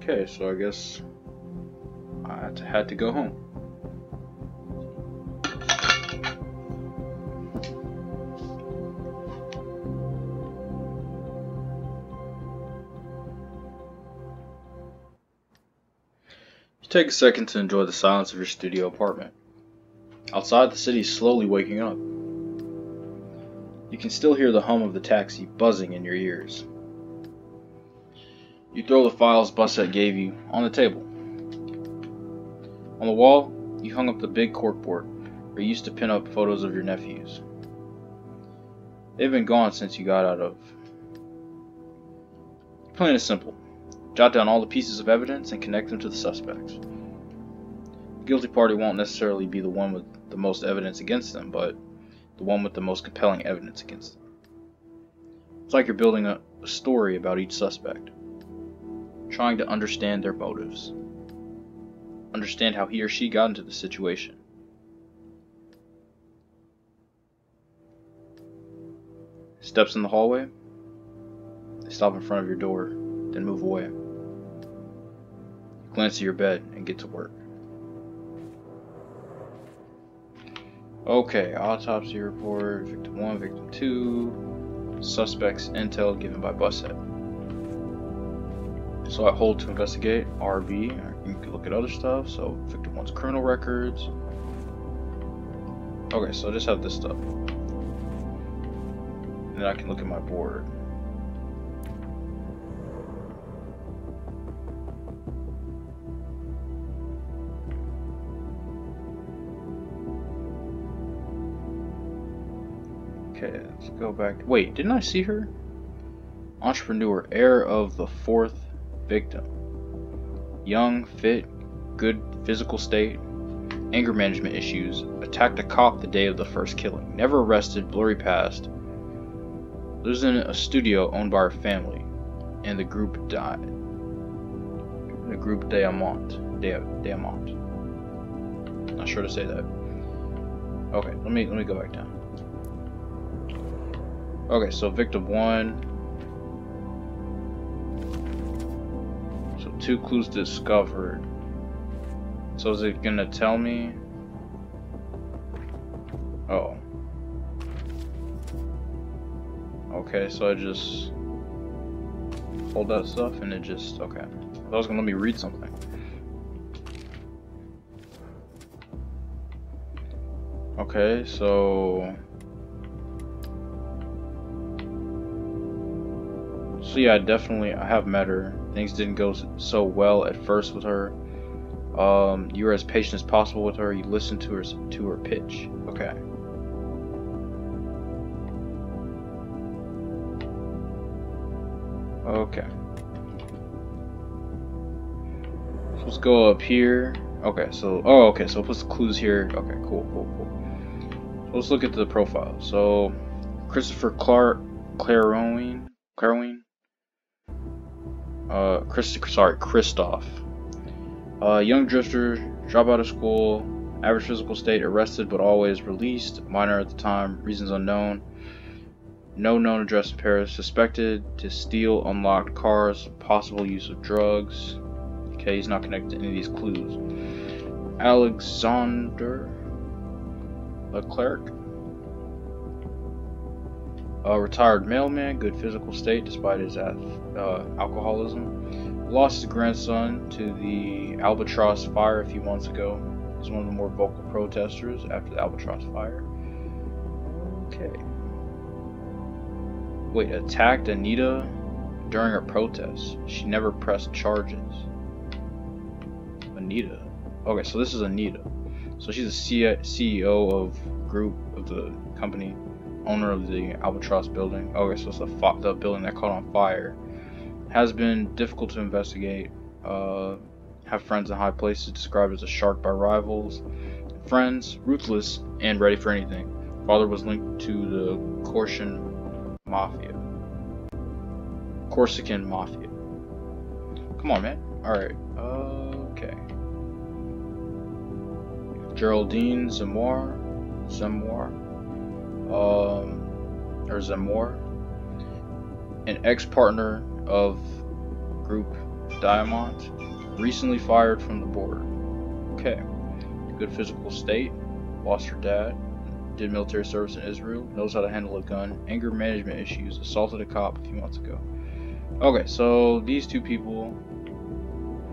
Okay, so I guess I had to go home. You take a second to enjoy the silence of your studio apartment. Outside, the city is slowly waking up. You can still hear the hum of the taxi buzzing in your ears. You throw the files Bussett gave you on the table. On the wall, you hung up the big corkboard where you used to pin up photos of your nephews. They've been gone since you got out of. Plain and simple. Jot down all the pieces of evidence and connect them to the suspects. The guilty party won't necessarily be the one with the most evidence against them, but the one with the most compelling evidence against them. It's like you're building a story about each suspect, trying to understand their motives, understand how he or she got into the situation. Steps in the hallway, they stop in front of your door, then move away. You glance at your bed and get to work. Okay, autopsy report, victim 1, victim 2, suspects, intel given by Bussett. So I hold to investigate, RB, you can look at other stuff, so victim 1's criminal records. Okay, so I just have this stuff. And then I can look at my board. Okay, let's go back. Wait, didn't I see her? Entrepreneur, heir of the 4th victim. Young, fit, good physical state, anger management issues, attacked a cop the day of the first killing, never arrested, blurry past, lives in a studio owned by her family, and the group died. The group Diamant. Not sure to say that. Okay, let me go back down. Okay, so victim 1. So 2 clues discovered. So is it gonna tell me? Oh. Okay, so I just hold that stuff and it just, okay. That was gonna let me read something. Okay, so yeah, I have met her. Things didn't go so well at first with her. You were as patient as possible with her. You listened to her pitch. Okay. Okay. So let's go up here. Okay, so okay, so we'll put the clues here. Okay, cool. So let's look at the profile. So Christopher Claroween. Christoph. Young drifter, drop out of school, average physical state, arrested but always released, minor at the time, reasons unknown, no known address in Paris, suspected to steal unlocked cars, possible use of drugs. Okay, he's not connected to any of these clues. Alexander Leclerc. A retired mailman, good physical state despite his alcoholism. Lost his grandson to the Albatross fire a few months ago. He's one of the more vocal protesters after the Albatross fire. Okay. Wait, attacked Anita during her protest. She never pressed charges. Anita. Okay, so this is Anita. So she's the CEO of the company. Owner of the Albatross building. Okay, so it's the building that caught on fire. Has been difficult to investigate. Have friends in high places, described as a shark by rivals. Friends, ruthless, and ready for anything. Father was linked to the Corsican Mafia. Come on, man. Alright, okay. Geraldine Zemmour. An ex-partner of group Diamont, recently fired from the border. Okay. Good physical state. Lost her dad. Did military service in Israel. Knows how to handle a gun. Anger management issues. Assaulted a cop a few months ago. Okay, so these two people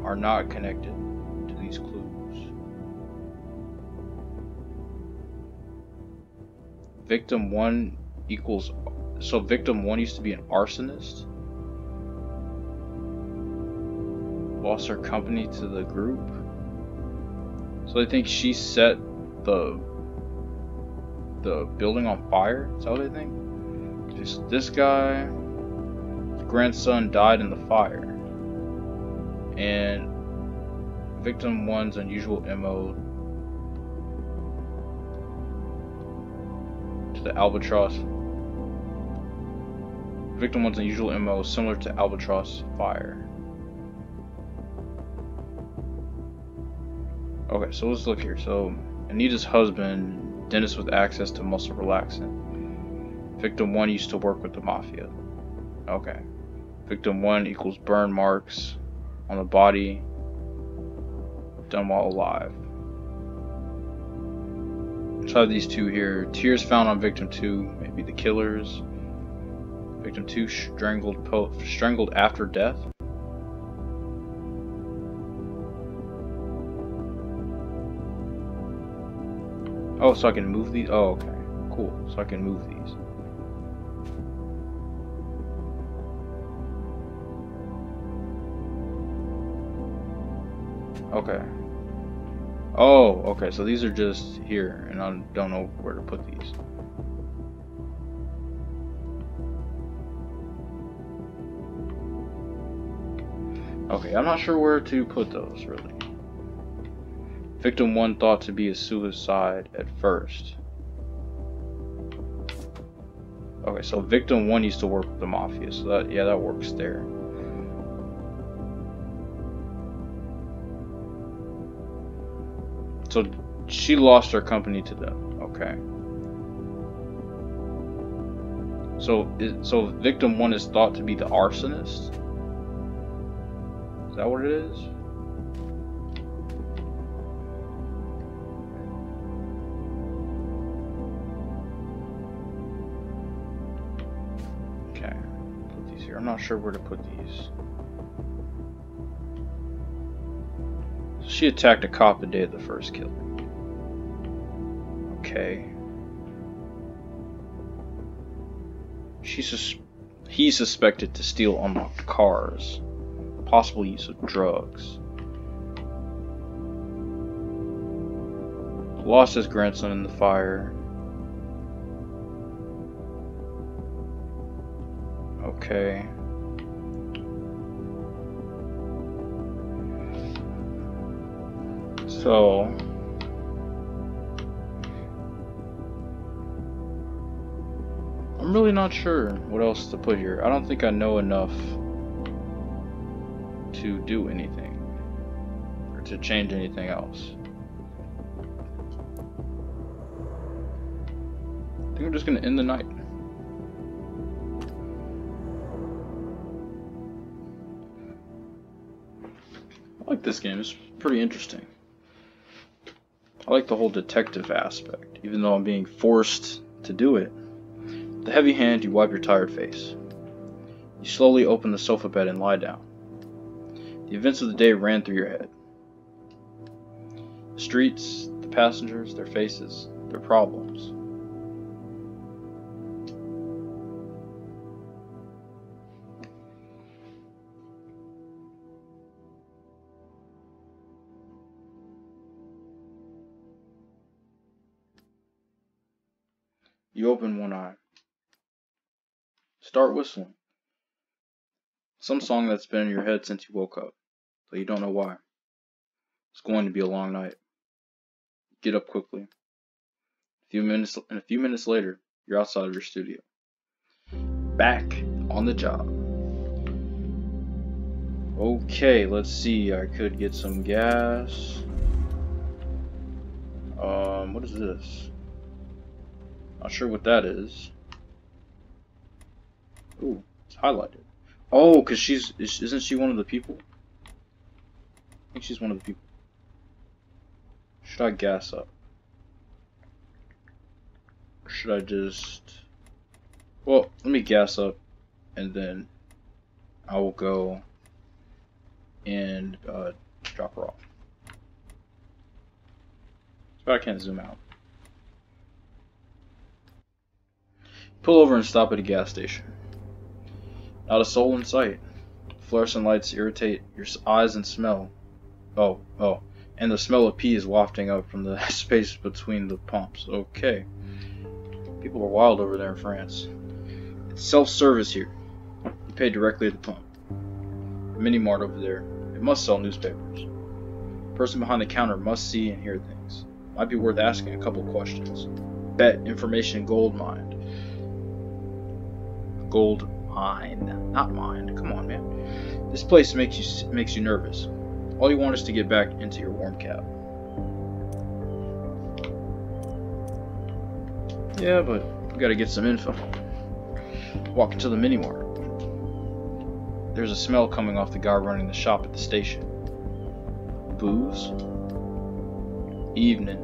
are not connected to these clues. Victim 1 equals... So victim 1 used to be an arsonist. Lost her company to the group. So I think she set the building on fire. Is that what I think? Just this guy, his grandson died in the fire, and victim 1's unusual MO to the Albatross. Victim 1's unusual MO similar to Albatross fire. Okay, so let's look here. So Anita's husband, dentist with access to muscle relaxant. Victim 1 used to work with the mafia. Okay. Victim 1 equals burn marks on the body done while alive. Let's have these two here. Tears found on victim 2, maybe the killers. Victim 2 strangled after death. Oh, so I can move these? Oh, okay. Cool. So I can move these. Okay. Oh, okay. So these are just here, and I don't know where to put these. Okay, I'm not sure where to put those, really. Victim 1 thought to be a suicide at first. Okay, so victim 1 used to work with the mafia, so that, yeah, that works there. So she lost her company to them. Okay. So victim 1 is thought to be the arsonist? Is that what it is? Okay, put these here. I'm not sure where to put these. So she attacked a cop the day of the first kill. Okay. He's suspected to steal unlocked cars. Possible use of drugs. Lost his grandson in the fire. Okay. So I'm really not sure what else to put here. I don't think I know enough to do anything or to change anything else. I think I'm just gonna end the night. I like this game, it's pretty interesting. I like the whole detective aspect, even though I'm being forced to do it. With a heavy hand, you wipe your tired face. You slowly open the sofa bed and lie down. The events of the day ran through your head. The streets, the passengers, their faces, their problems. You open one eye. Start whistling. Some song that's been in your head since you woke up, but you don't know why. It's going to be a long night. Get up quickly. A few minutes later, you're outside of your studio. Back on the job. Okay, let's see. I could get some gas. What is this? Not sure what that is. Ooh, it's highlighted. Oh, cause isn't she one of the people? I think she's one of the people. Should I gas up? Or should I just... Well, let me gas up, and then I will go and drop her off. But I can't zoom out. Pull over and stop at a gas station. Not a soul in sight. Fluorescent lights irritate your eyes and smell. Oh. And the smell of pee is wafting up from the space between the pumps. Okay. People are wild over there in France. It's self-service here. You pay directly at the pump. The mini mart over there. It must sell newspapers. The person behind the counter must see and hear things. Might be worth asking a couple questions. Bet information gold mined. Gold mine, not mined. Come on, man. This place makes you nervous. All you want is to get back into your warm cab. Yeah, but we gotta get some info. Walk into the mini mart. There's a smell coming off the guy running the shop at the station. Booze. Evening.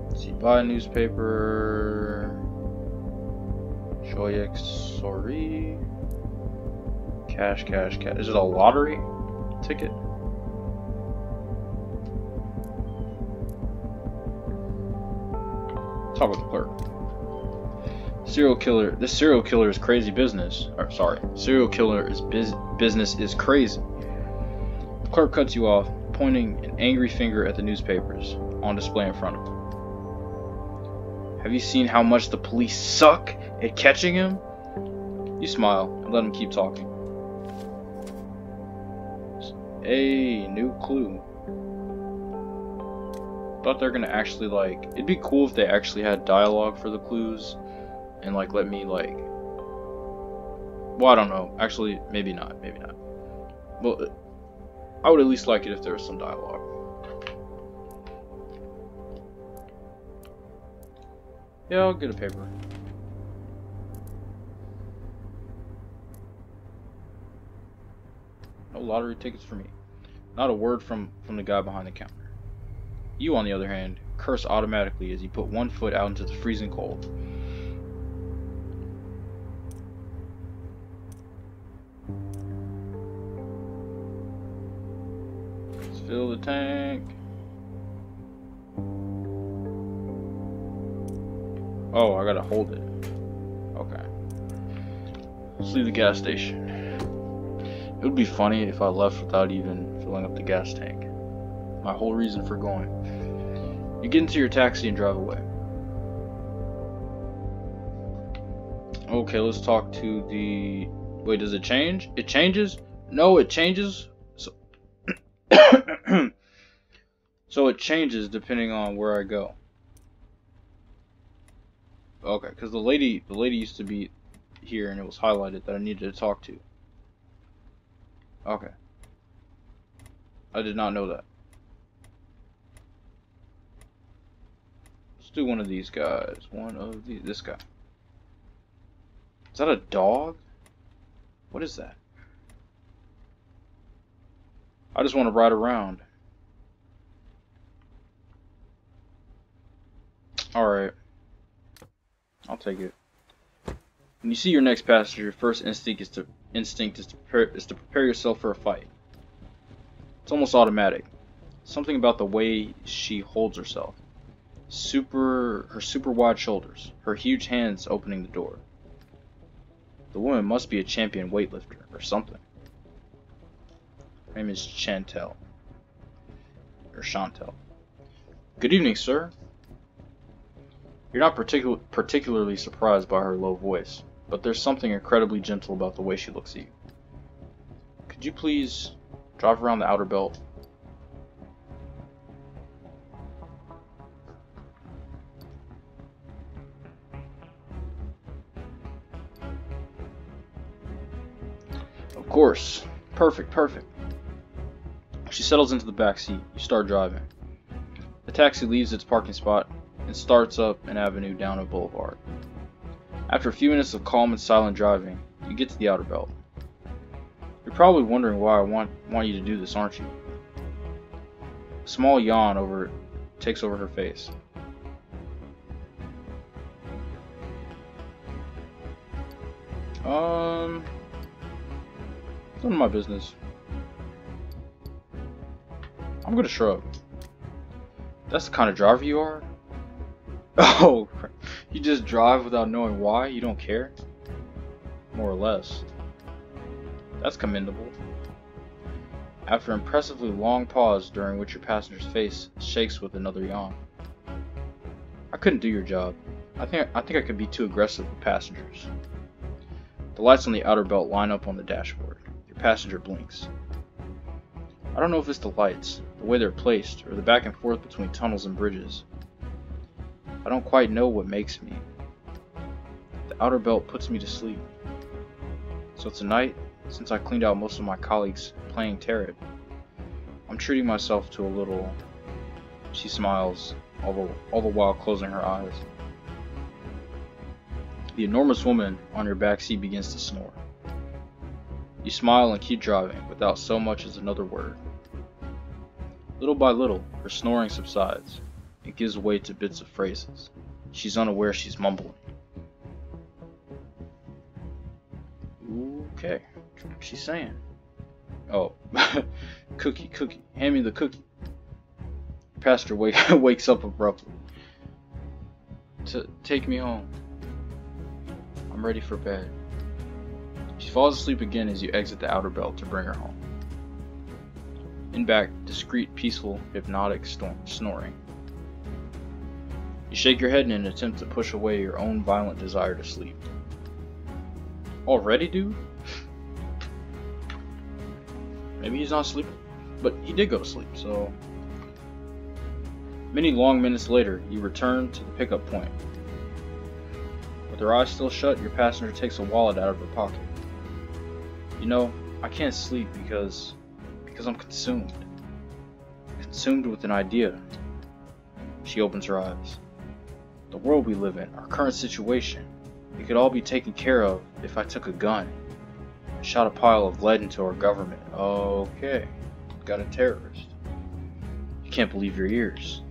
Let's see, buy a newspaper. Shoyex, sorry. Cash. Is it a lottery ticket? Talk with the clerk. Serial killer. This serial killer is crazy business. Or sorry, serial killer is business is crazy. The clerk cuts you off, pointing an angry finger at the newspapers on display in front of him. Have you seen how much the police suck at catching him? You smile and let him keep talking. Hey, new clue. Thought they're gonna actually like. It'd be cool if they actually had dialogue for the clues, and like let me like. Well, I don't know. Actually, maybe not. Maybe not. Well, I would at least like it if there was some dialogue. Yeah, I'll get a paper. No lottery tickets for me. Not a word from the guy behind the counter. You, on the other hand, curse automatically as you put one foot out into the freezing cold. Let's fill the tank. Oh, I gotta hold it. Okay. Let's leave the gas station. It would be funny if I left without even filling up the gas tank. My whole reason for going. You get into your taxi and drive away. Okay, let's talk to the... Wait, does it change? It changes? No, it changes. So, so it changes depending on where I go. Okay, because the lady used to be here and it was highlighted that I needed to talk to. Okay. I did not know that. Let's do one of these guys. This guy. Is that a dog? What is that? I just want to ride around. Alright. I'll take it. When you see your next passenger, your first instinct is to prepare yourself for a fight. It's almost automatic. Something about the way she holds herself. Her super wide shoulders, her huge hands opening the door. The woman must be a champion weightlifter or something. Her name is Chantel. Or Chantel. Good evening, sir. You're not particularly surprised by her low voice, but there's something incredibly gentle about the way she looks at you. Could you please drive around the outer belt? Of course. Perfect. She settles into the back seat. You start driving. The taxi leaves its parking spot and starts up an avenue down a boulevard. After a few minutes of calm and silent driving, you get to the outer belt. You're probably wondering why I want you to do this, aren't you? A small yawn takes over her face. None of my business. I'm gonna shrug. That's the kind of driver you are? Oh, you just drive without knowing why? You don't care? More or less. That's commendable. After an impressively long pause during which your passenger's face shakes with another yawn. I couldn't do your job. I think I could be too aggressive with passengers. The lights on the outer belt line up on the dashboard. Your passenger blinks. I don't know if it's the lights, the way they're placed, or the back and forth between tunnels and bridges. I don't quite know what makes me. The outer belt puts me to sleep. So tonight, since I cleaned out most of my colleagues playing tarot, I'm treating myself to a little. She smiles, all the while closing her eyes. The enormous woman on your back seat begins to snore. You smile and keep driving without so much as another word. Little by little, her snoring subsides. It gives way to bits of phrases. She's unaware she's mumbling. Okay, what's she saying? Oh, cookie, hand me the cookie. Pastor wakes up abruptly. Take me home. I'm ready for bed. She falls asleep again as you exit the outer belt to bring her home. In back, discreet, peaceful, hypnotic snoring. You shake your head in an attempt to push away your own violent desire to sleep. Already, dude? Maybe he's not sleeping, but he did go to sleep, so... Many long minutes later, you return to the pickup point. With her eyes still shut, your passenger takes a wallet out of her pocket. You know, I can't sleep because I'm consumed. Consumed with an idea. She opens her eyes. The world we live in, our current situation, it could all be taken care of if I took a gun and shot a pile of lead into our government. Okay, got a terrorist. You can't believe your ears.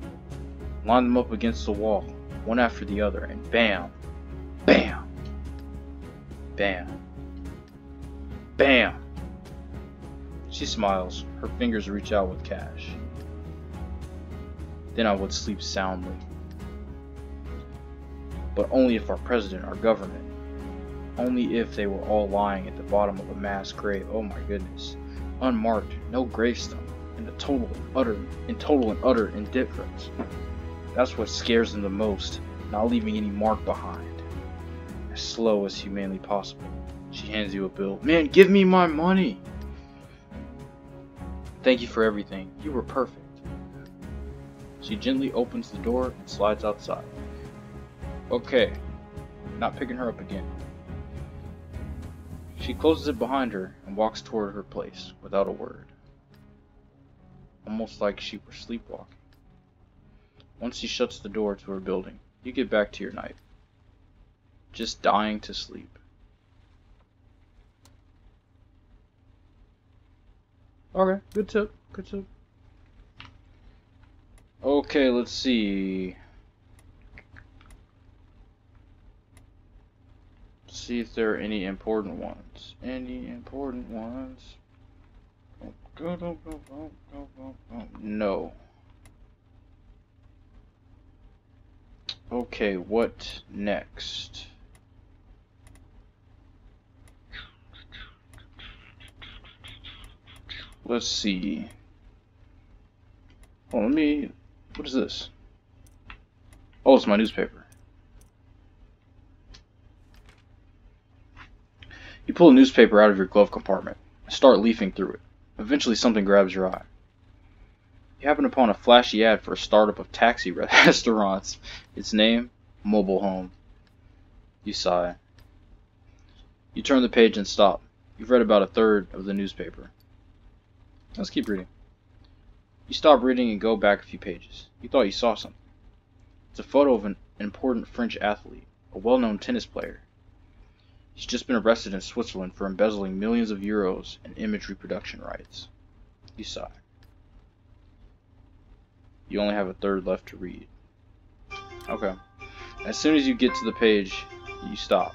Line them up against the wall, one after the other, and bam, bam, bam, bam. She smiles, her fingers reach out with cash. Then I would sleep soundly. But only if our president, our government, only if they were all lying at the bottom of a mass grave, oh my goodness, unmarked, no gravestone, in total and utter indifference. That's what scares them the most, not leaving any mark behind. As slow as humanly possible, she hands you a bill. Man, give me my money! Thank you for everything. You were perfect. She gently opens the door and slides outside. Okay, not picking her up again. She closes it behind her and walks toward her place without a word. Almost like she were sleepwalking. Once she shuts the door to her building, you get back to your night. Just dying to sleep. Okay, good tip, good tip. Okay, let's see. See if there are any important ones. Any important ones? No. Okay, what next? Let's see. Oh, what is this? Oh, it's my newspaper. You pull a newspaper out of your glove compartment and start leafing through it. Eventually something grabs your eye. You happen upon a flashy ad for a startup of taxi restaurants. Its name, Mobile Home. You sigh. You turn the page and stop. You've read about a third of the newspaper. Let's keep reading. You stop reading and go back a few pages. You thought you saw something. It's a photo of an important French athlete, a well-known tennis player. He's just been arrested in Switzerland for embezzling millions of euros in image reproduction rights. You sigh. You only have a third left to read. Okay. As soon as you get to the page, you stop.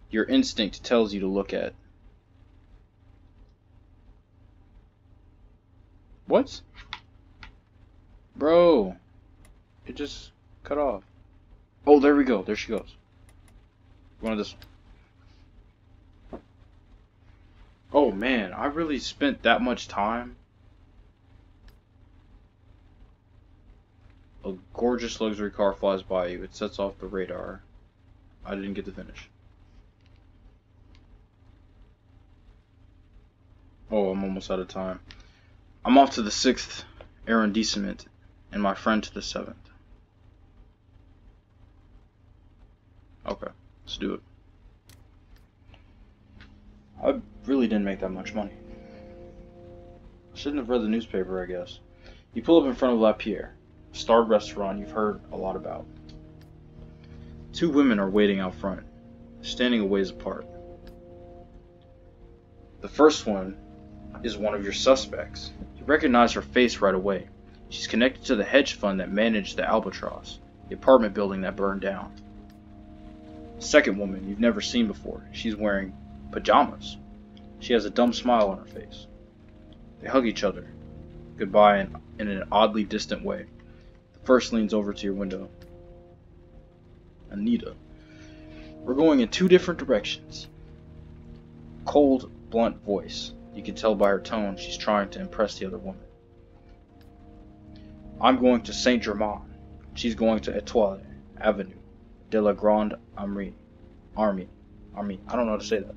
Your instinct tells you to look at. What? Bro. It just cut off. Oh, there we go. There she goes. One of this one. Oh man, I really spent that much time. A gorgeous luxury car flies by you. It sets off the radar. I didn't get to finish. Oh, I'm almost out of time. I'm off to the 6th arrondissement, and my friend to the 7th. Okay, let's do it. I really didn't make that much money. I shouldn't have read the newspaper, I guess. You pull up in front of La Pierre, a starred restaurant you've heard a lot about. 2 women are waiting out front, standing a ways apart. The first one is one of your suspects. You recognize her face right away. She's connected to the hedge fund that managed the Albatross, the apartment building that burned down. The second woman you've never seen before. She's wearing pajamas. She has a dumb smile on her face. They hug each other. Goodbye in an oddly distant way. The first leans over to your window. Anita. We're going in 2 different directions. Cold, blunt voice. You can tell by her tone she's trying to impress the other woman. I'm going to Saint Germain. She's going to Etoile Avenue de la Grande Armée. I don't know how to say that.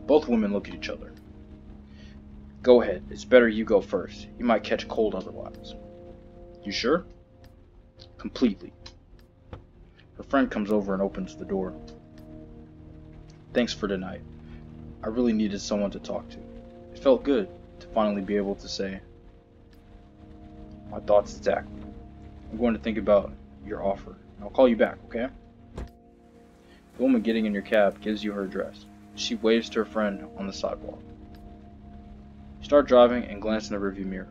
Both women look at each other. Go ahead. It's better you go first. You might catch cold otherwise. You sure? Completely. Her friend comes over and opens the door. Thanks for tonight. I really needed someone to talk to. It felt good to finally be able to say my thoughts exactly. I'm going to think about your offer. I'll call you back, okay? The woman getting in your cab gives you her address. She waves to her friend on the sidewalk. You start driving and glance in the rearview mirror.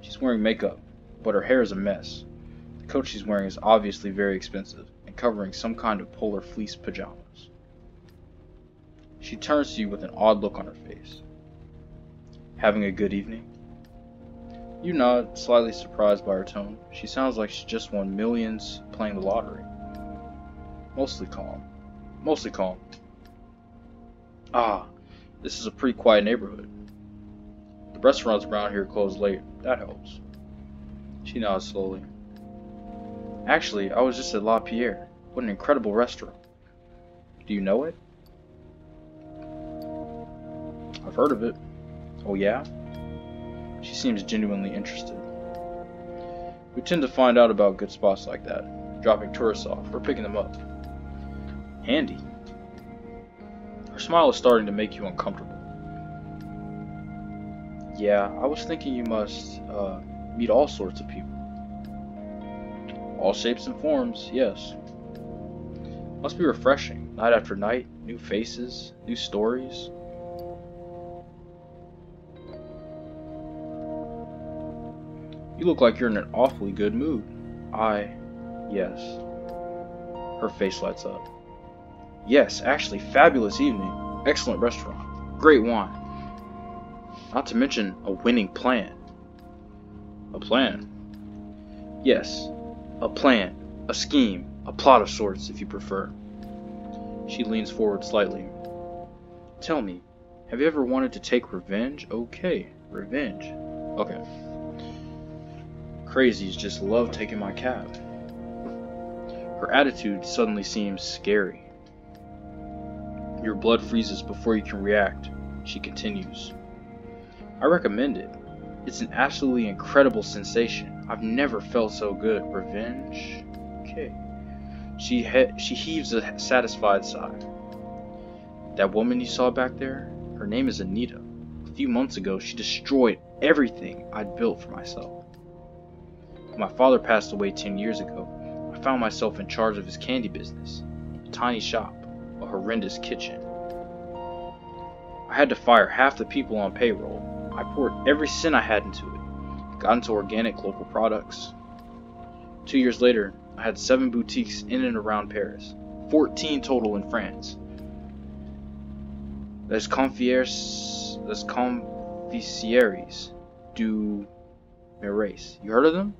She's wearing makeup, but her hair is a mess. The coat she's wearing is obviously very expensive and covering some kind of polar fleece pajamas. She turns to you with an odd look on her face. Having a good evening? You nod, slightly surprised by her tone. She sounds like she just won millions playing the lottery. Mostly calm. Mostly calm. Ah, this is a pretty quiet neighborhood. The restaurants around here close late. That helps. She nods slowly. Actually, I was just at La Pierre. What an incredible restaurant. Do you know it? I've heard of it. Oh yeah? She seems genuinely interested. We tend to find out about good spots like that, dropping tourists off or picking them up. Handy. Her smile is starting to make you uncomfortable. Yeah, I was thinking you must meet all sorts of people. All shapes and forms, yes. Must be refreshing, night after night, new faces, new stories. You look like you're in an awfully good mood. Yes. Her face lights up. Yes, actually, fabulous evening. Excellent restaurant. Great wine. Not to mention a winning plan. A plan? Yes, a plan. A scheme. A plot of sorts, if you prefer. She leans forward slightly. Tell me, have you ever wanted to take revenge? Okay, revenge. Okay. Crazies just love taking my cab. Her attitude suddenly seems scary. Your blood freezes before you can react. She continues. I recommend it. It's an absolutely incredible sensation. I've never felt so good. Revenge? Okay. She heaves a satisfied sigh. That woman you saw back there? Her name is Anita. A few months ago, she destroyed everything I'd built for myself. My father passed away 10 years ago. found myself in charge of his candy business, a tiny shop, a horrendous kitchen. I had to fire half the people on payroll. I poured every cent I had into it, got into organic local products. 2 years later, I had 7 boutiques in and around Paris, 14 total in France. Les Confisieries du Marais. You heard of them?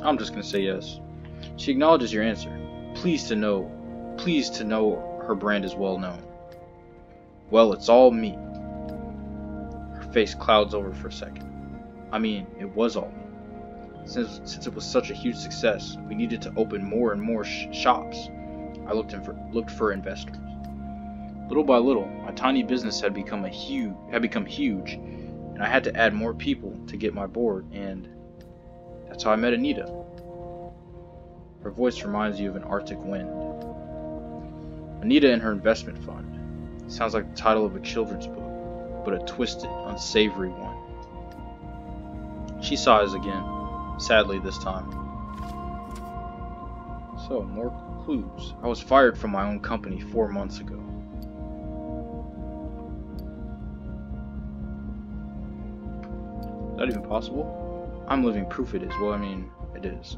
I'm just gonna say yes. She acknowledges your answer. Pleased to know her brand is well known. Well, it's all me. Her face clouds over for a second. I mean, it was all me. Since it was such a huge success, we needed to open more and more shops. I looked for investors. Little by little, my tiny business had become huge, and I had to add more people to get my board, and that's how I met Anita. Her voice reminds you of an Arctic wind. Anita and her investment fund. Sounds like the title of a children's book, but a twisted, unsavory one. She sighs again, sadly this time. So, more clues. I was fired from my own company 4 months ago. Is that even possible? I'm living proof it is. Well, I mean, it is.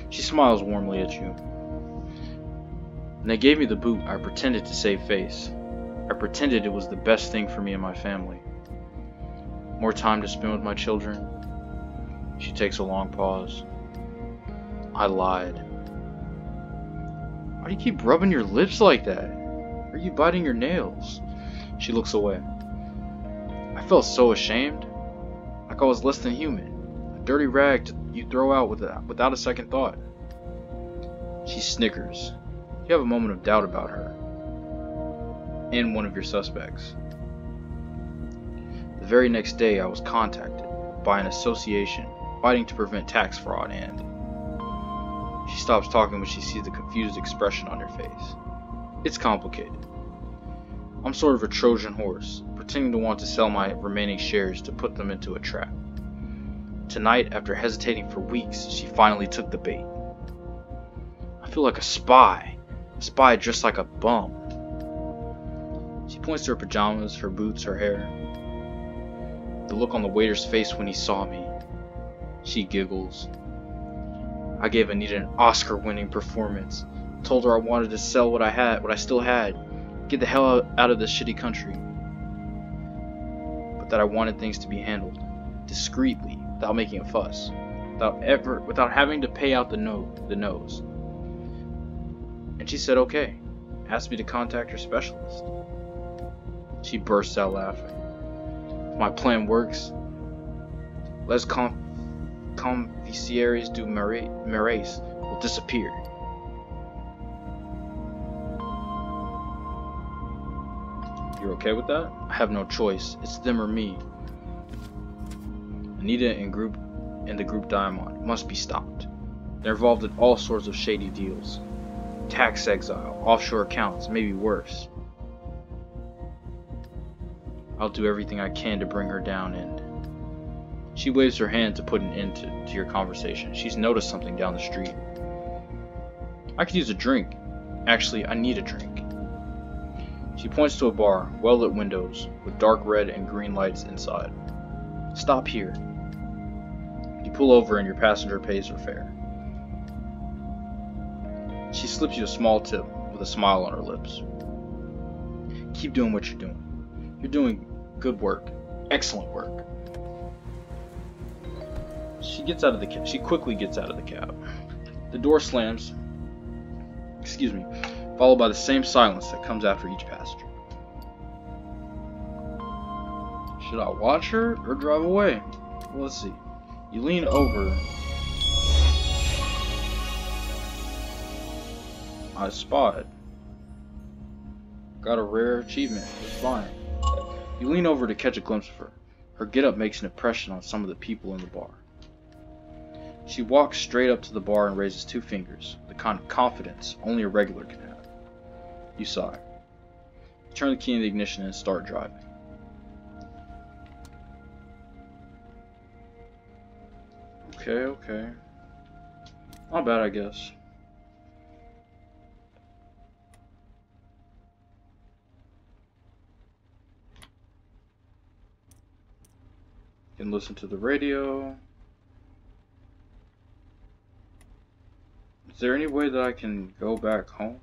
She smiles warmly at you. When they gave me the boot, I pretended to save face. I pretended it was the best thing for me and my family. More time to spend with my children. She takes a long pause. I lied. Why do you keep rubbing your lips like that? Are you biting your nails? She looks away. I felt so ashamed. Like I was less than human. A dirty rag you throw out without a second thought. She snickers. You have a moment of doubt about her. And one of your suspects. The very next day I was contacted by an association fighting to prevent tax fraud, and she stops talking when she sees the confused expression on her face. It's complicated. I'm sort of a Trojan horse, pretending to want to sell my remaining shares to put them into a trap. Tonight, after hesitating for weeks, she finally took the bait. I feel like a spy dressed like a bum. She points to her pajamas, her boots, her hair. The look on the waiter's face when he saw me. She giggles. I gave Anita an Oscar-winning performance. Told her I wanted to sell what I still had. Get the hell out of this shitty country. But that I wanted things to be handled discreetly, without making a fuss, without having to pay out the nose. And she said okay. Asked me to contact her specialist. She bursts out laughing. If my plan works, Les Confisieries du Marais will disappear. You're okay with that? I have no choice. It's them or me. Anita and the group Diamond must be stopped. They're involved in all sorts of shady deals. Tax exile, offshore accounts, maybe worse. I'll do everything I can to bring her down, and she waves her hand to put an end to your conversation. She's noticed something down the street. I could use a drink. Actually, I need a drink. She points to a bar, well-lit windows, with dark red and green lights inside. Stop here. You pull over and your passenger pays her fare. She slips you a small tip with a smile on her lips. Keep doing what you're doing. You're doing good work. Excellent work. She quickly gets out of the cab. The door slams, followed by the same silence that comes after each passenger. Should I watch her or drive away? Well, let's see. You lean over. I spotted. Got a rare achievement. It's fine. You lean over to catch a glimpse of her. Her getup makes an impression on some of the people in the bar. She walks straight up to the bar and raises 2 fingers, the kind of confidence only a regular can have. You sigh. You turn the key in the ignition and start driving. Okay. Not bad, I guess. Can listen to the radio. Is there any way that I can go back home?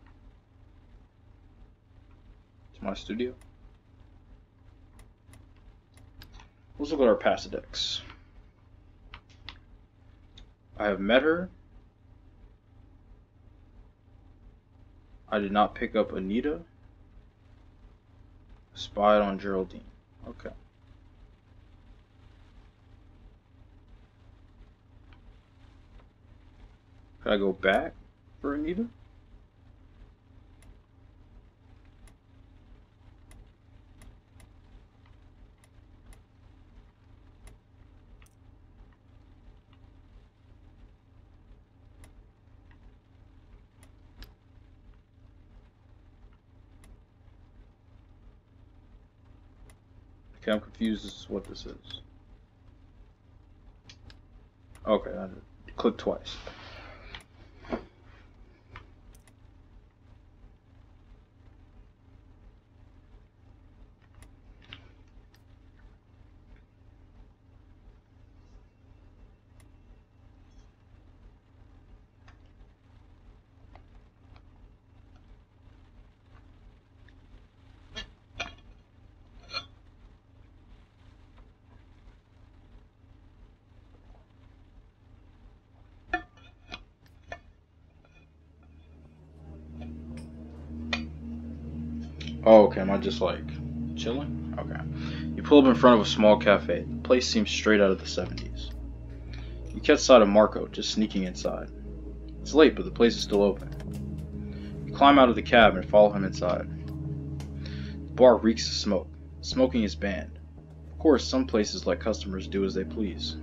To my studio? Let's look at our Passadex. I have met her. I did not pick up Anita. Spied on Geraldine. Okay. Could I go back for Anita? Okay, I'm confused as to what this is. Okay, I clicked twice. Oh, okay, am I just like chilling? Okay. You pull up in front of a small cafe. The place seems straight out of the 70s. You catch sight of Marco just sneaking inside. It's late, but the place is still open. You climb out of the cab and follow him inside. The bar reeks of smoke. Smoking is banned. Of course, some places let customers do as they please.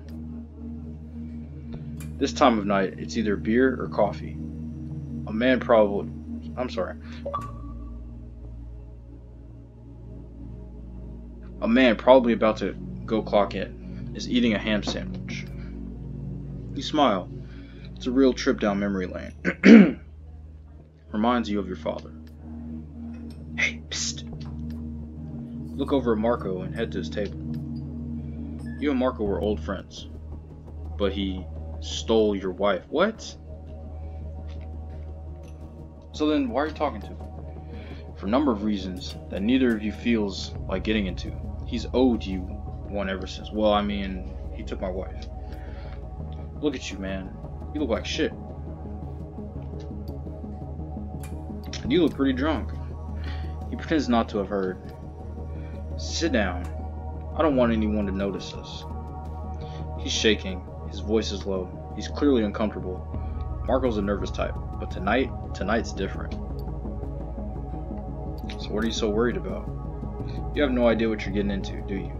This time of night, it's either beer or coffee. A man probably about to go clock in is eating a ham sandwich. You smile. It's a real trip down memory lane. Reminds you of your father. Hey, psst. Look over at Marco and head to his table. You and Marco were old friends, but he stole your wife. What? So then why are you talking to him? For a number of reasons that neither of you feels like getting into. He's owed you one ever since. Well, I mean, he took my wife. Look at you, man. You look like shit. And you look pretty drunk. He pretends not to have heard. Sit down. I don't want anyone to notice us. He's shaking. His voice is low. He's clearly uncomfortable. Marco's a nervous type, but tonight's different. So what are you so worried about? You have no idea what you're getting into, do you?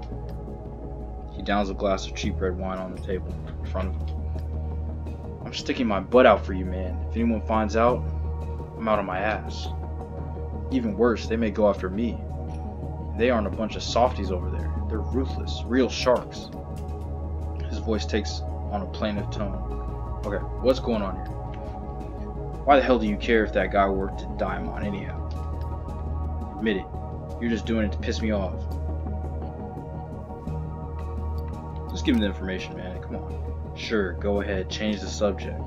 He downs a glass of cheap red wine on the table in front of him. I'm sticking my butt out for you, man. If anyone finds out, I'm out on my ass. Even worse, they may go after me. They aren't a bunch of softies over there. They're ruthless, real sharks. His voice takes on a plaintive tone. Okay, what's going on here? Why the hell do you care if that guy worked at Diamond anyhow? Admit it. You're just doing it to piss me off. Just give him the information, man. Come on. Sure, go ahead. Change the subject.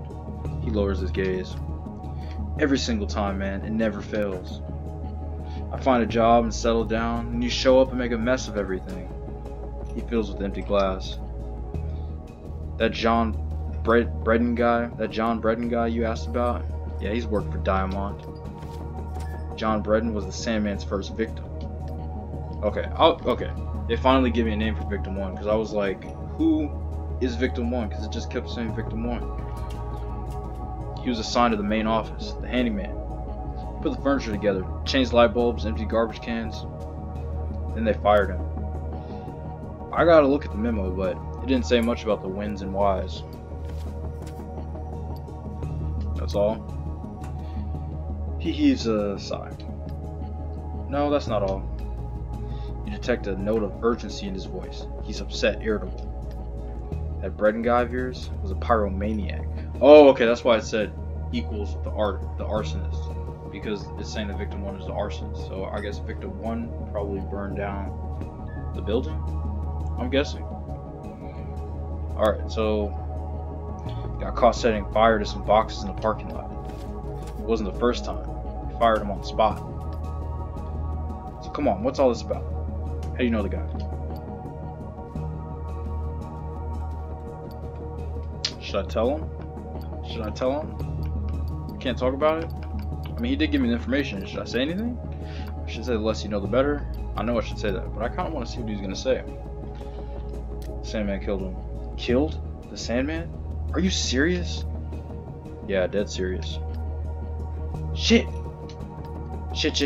He lowers his gaze. Every single time, man. It never fails. I find a job and settle down, and you show up and make a mess of everything. He fills with empty glass. That John Bredden guy you asked about? Yeah, he's worked for Diamond. John Bredden was the Sandman's first victim. Okay. They finally give me a name for Victim 1, because I was like, who is Victim 1? Because it just kept saying Victim 1. He was assigned to the main office, the handyman. Put the furniture together, changed light bulbs, emptied garbage cans. Then they fired him. I got to look at the memo, but it didn't say much about the whens and whys. That's all. He heaves a sigh. No, that's not all. You detect a note of urgency in his voice. He's upset, irritable. That Breton guy of yours was a pyromaniac. Oh, okay, that's why it said equals the arsonist. Because it's saying that victim 1 is the arsonist. So I guess victim 1 probably burned down the building, I'm guessing. Alright, so got caught setting fire to some boxes in the parking lot. It wasn't the first time. We fired him on the spot. So come on, what's all this about? How do you know the guy? Should I tell him? Should I tell him? Can't talk about it? I mean, he did give me the information. Should I say anything? I should say the less you know, the better. I know I should say that, but I kind of want to see what he's going to say. Sandman killed him. Killed? The Sandman? Are you serious? Yeah, dead serious. Shit! Shit.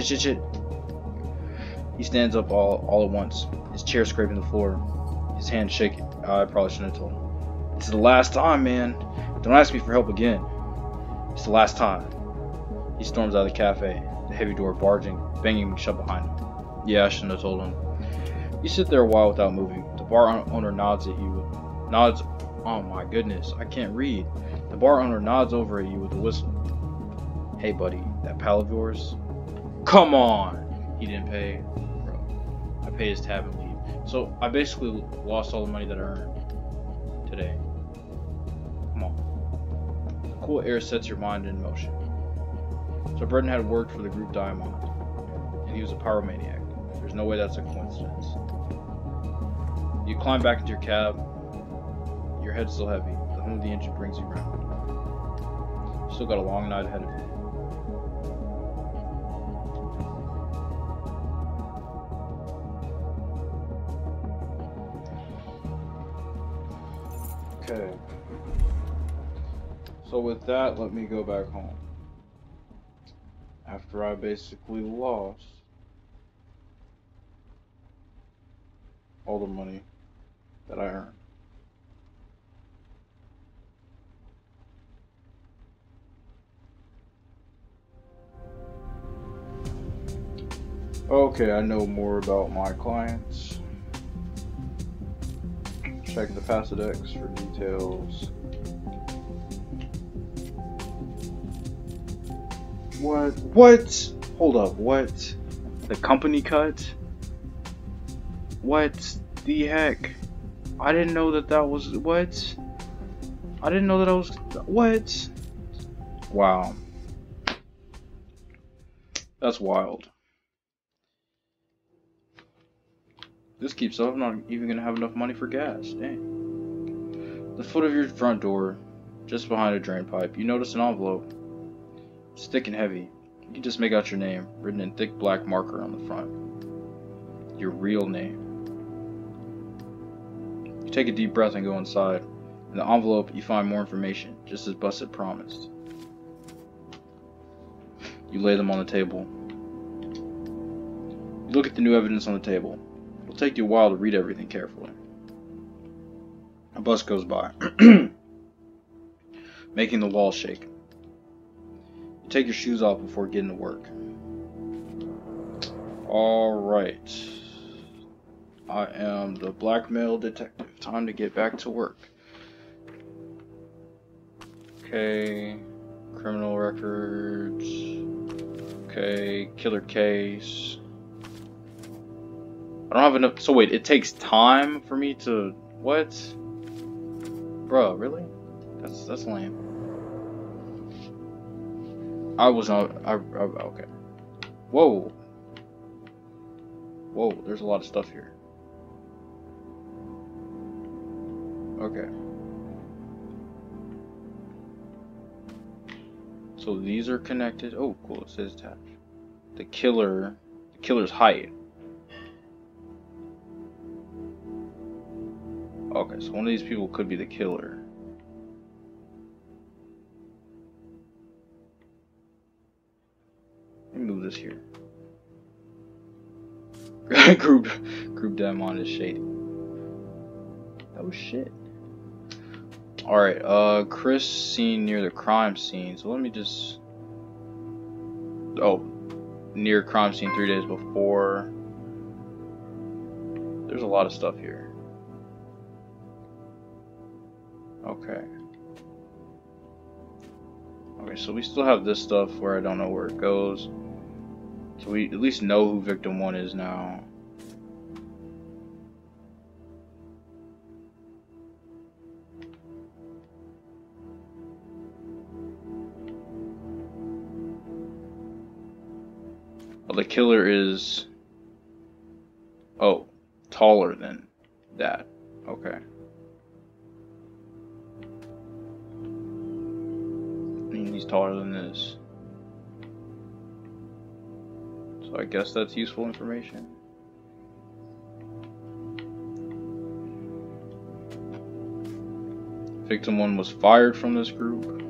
He stands up all at once, his chair scraping the floor, his hand shaking. I probably shouldn't have told him. This is the last time, man. Don't ask me for help again. It's the last time. He storms out of the cafe, the heavy door banging shut behind him. Yeah, I shouldn't have told him. You sit there a while without moving. The bar owner nods at you. Oh my goodness, I can't read. The bar owner nods over at you with a whistle. Hey buddy, that pal of yours? Come on! He didn't pay. Bro, I paid his tab and leave. So I basically lost all the money that I earned today. Come on. The cool air sets your mind in motion. So Breton had worked for the group Diamond, and he was a pyromaniac. There's no way that's a coincidence. You climb back into your cab. Your head's still heavy. The hum of the engine brings you round. You still got a long night ahead of you. Okay. So with that, let me go back home. After I basically lost all the money that I earned. Okay, I know more about my clients. Check the Passidex for details. What? Hold up, what? The company cut? What the heck? I didn't know that was, what? I didn't know that I was, what? Wow. That's wild. This keeps up, I'm not even gonna have enough money for gas, dang. The foot of your front door, just behind a drain pipe, you notice an envelope. It's thick and heavy. You can just make out your name, written in thick black marker on the front. Your real name. You take a deep breath and go inside. In the envelope, you find more information, just as Bus had promised. You lay them on the table. You look at the new evidence on the table. It'll take you a while to read everything carefully. A bus goes by, making the walls shake. You take your shoes off before getting to work. Alright. I am the blackmail detective. Time to get back to work. Okay. Criminal records. Okay. Killer case. I don't have enough. So wait, it takes time for me to. What? Bruh, really? That's lame. I was not. Okay. Whoa. Whoa, there's a lot of stuff here. Okay. So these are connected. Oh, cool. It says attached. The killer's height. Okay, so one of these people could be the killer. Let me move this here. group Demon is shady. Oh shit. Alright, Chris seen near the crime scene. So let me just... Oh, near crime scene 3 days before. There's a lot of stuff here. Okay. Okay, so we still have this stuff where I don't know where it goes. So we at least know who victim 1 is now. Oh, the killer is... Oh, taller than that. Okay. I mean, he's taller than this. So I guess that's useful information. Victim 1 was fired from this group.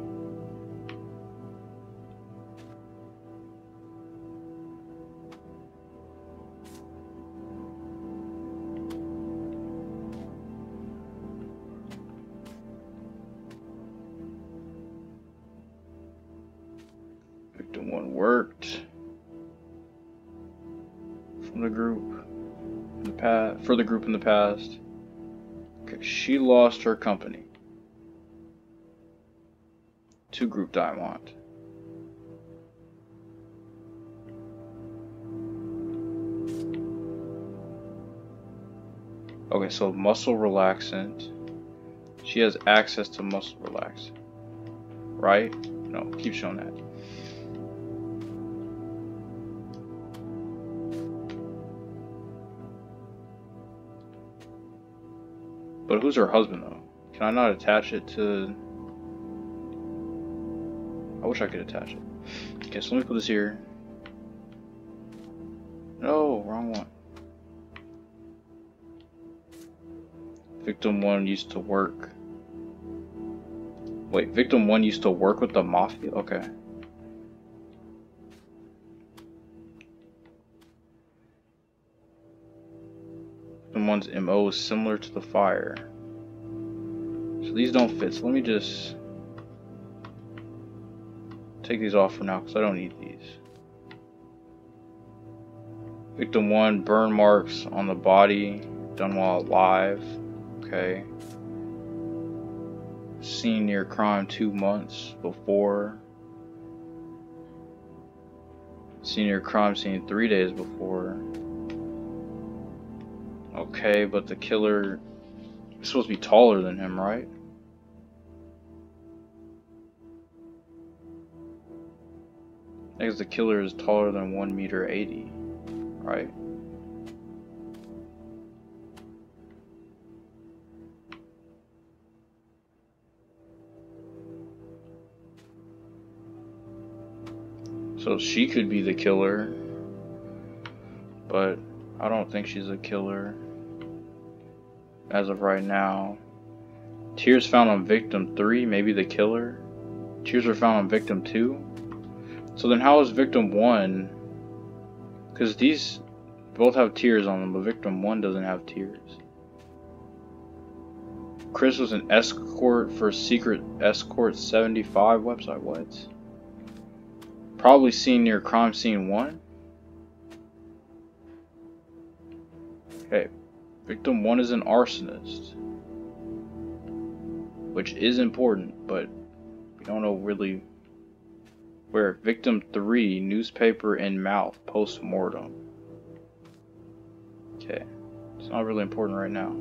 Victim 1 worked from the group in the past, for the group in the past. Okay, she lost her company to Group Diamond. Okay, so muscle relaxant. She has access to muscle relaxant, right? No, keep showing that. But who's her husband though? Can I not attach it to... I wish I could attach it. Okay, so let me put this here. No, wrong one. Victim 1 used to work. Wait, Victim 1 used to work with the Mafia? Okay. Victim 1's MO is similar to the fire. So these don't fit. So let me just take these off for now because I don't need these. Victim 1, burn marks on the body, done while alive. Okay. Seen near crime 2 months before. Seen near crime scene 3 days before. Okay, but the killer is supposed to be taller than him, right? I guess the killer is taller than 1.80 meters, right? So she could be the killer, but I don't think she's a killer as of right now. Tears found on victim 3, maybe the killer. Tears were found on victim 2. So then how is victim 1? Because these both have tears on them, but victim 1 doesn't have tears. Chris was an escort for Secret Escort 75 website. What? Probably seen near crime scene 1. Okay, victim 1 is an arsonist, which is important, but we don't know really where. Victim 3, newspaper in mouth, post-mortem. Okay, it's not really important right now.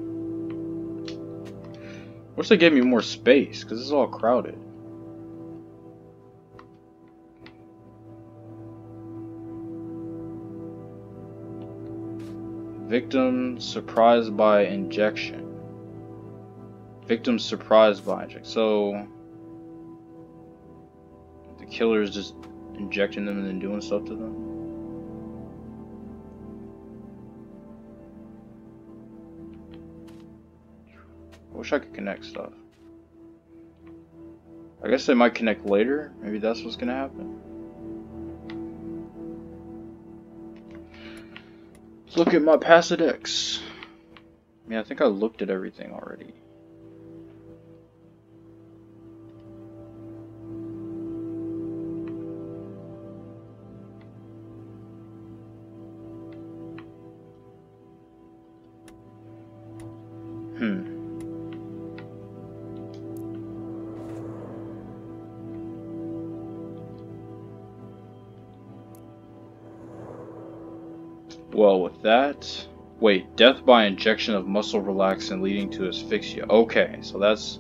Wish they gave me more space, because this is all crowded. Victim surprised by injection. Victim surprised by injection. So the killer is just injecting them and then doing stuff to them. I wish I could connect stuff. I guess they might connect later. Maybe that's what's gonna happen. Let's look at my Passadex. I mean, I think I looked at everything already. Well, with that... Wait, death by injection of muscle relaxant leading to asphyxia. Okay, so that's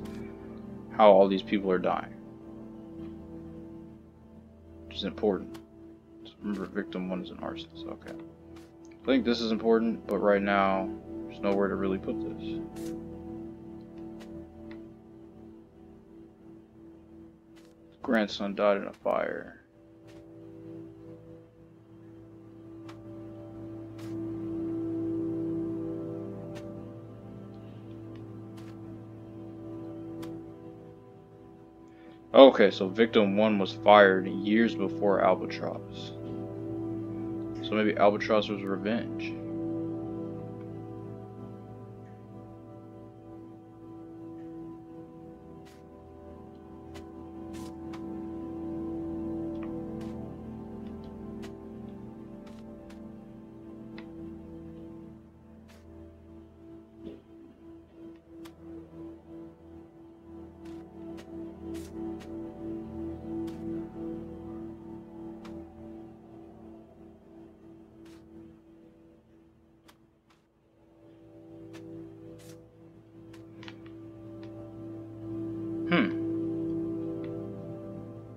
how all these people are dying. Which is important. So remember, victim 1 is an arsonist. Okay. I think this is important, but right now, there's nowhere to really put this. His grandson died in a fire. Okay, so victim 1 was fired years before Albatross. So maybe Albatross was revenge.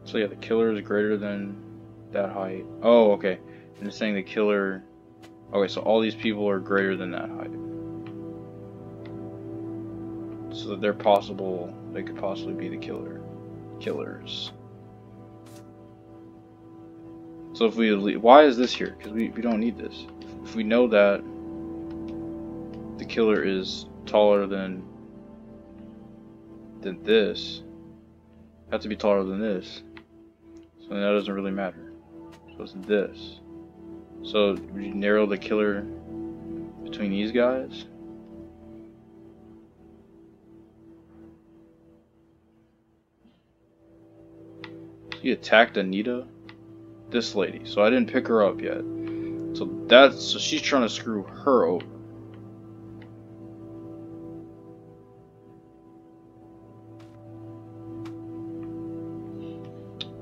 So yeah, the killer is greater than that height. Oh, okay. And it's saying the killer... Okay, so all these people are greater than that height. So that they're possible... They could possibly be the killers. So if we... Why is this here? Because we don't need this. If we know that the killer is taller than this... Have to be taller than this. So that doesn't really matter. So it's this. So would you narrow the killer between these guys? So he attacked Anita? This lady. So I didn't pick her up yet. So she's trying to screw her over.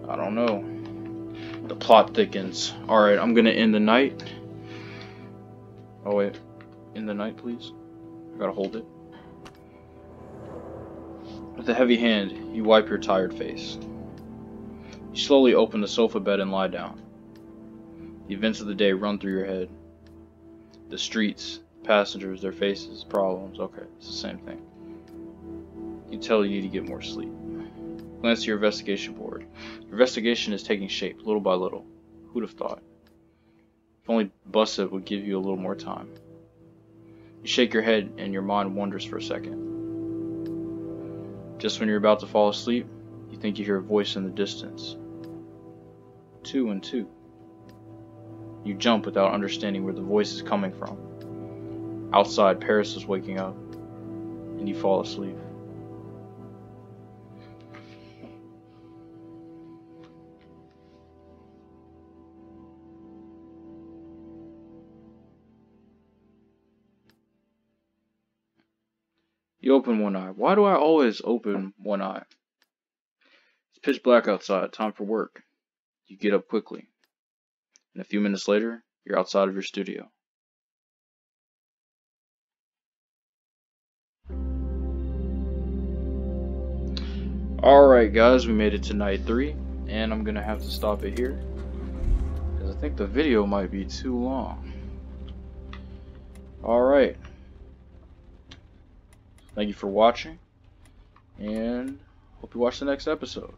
I don't know. The plot thickens. Alright, I'm gonna end the night. Oh wait. End the night, please. I gotta hold it. With a heavy hand, you wipe your tired face. You slowly open the sofa bed and lie down. The events of the day run through your head. The streets, passengers, their faces, problems. Okay, it's the same thing. You tell you need to get more sleep. Glance to your investigation board. Your investigation is taking shape, little by little. Who'd have thought? If only Bussett would give you a little more time. You shake your head and your mind wanders for a second. Just when you're about to fall asleep, you think you hear a voice in the distance. 2 and 2. You jump without understanding where the voice is coming from. Outside, Paris is waking up, and you fall asleep. You open one eye. Why do I always open one eye? It's pitch black outside. Time for work. You get up quickly. And a few minutes later, you're outside of your studio. Alright guys, we made it to night 3. And I'm going to have to stop it here. Because I think the video might be too long. Alright. Thank you for watching, and hope you watch the next episode.